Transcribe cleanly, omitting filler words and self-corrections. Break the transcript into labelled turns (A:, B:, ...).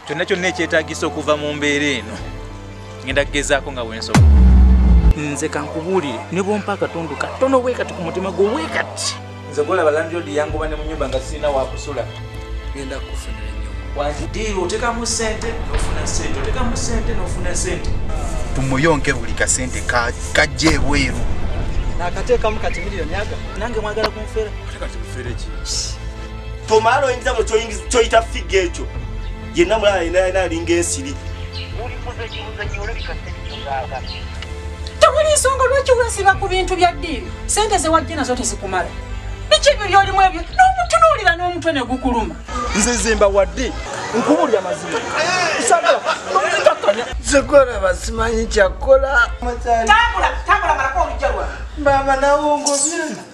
A: kyonna kyonna ekyetaagisa okuva mu mbeera eno ngenda kugezaako nga bwensobola. Nze kankubuulire ne bwompa akatundu katono bwe kati ku mutima gwo bwe kati nze golaba landlord yangoba ne mu nnyumba nga sirina wakusula genda kufunira nnyo wandiiro otekamu ssente n'ofuna ssente otekamu ssente n'ofuna ssente tumuyonke buli kasente kajja ebweru
B: n'akateekamu kati miliyoni aga
A: nange mwagala kunfeera kati bufeere ki
C: tomala oyingiza mu kyoyita figa ekyo yenna mulala yena alinga ensiri
D: tewali nsonga lwaki wesiba ku bintu bya ddiiru sente ze wajja nazo tezikumala biki ebyo byolimu ebyo n'omutunuulira n'omutwe ne gukuluma
B: nze zimba wadde nkubulya mazima nsagala tonzitakkanya
E: Sekola basimanyi kyakola
D: tambula malako olujja lwa
E: baba nawo ngobye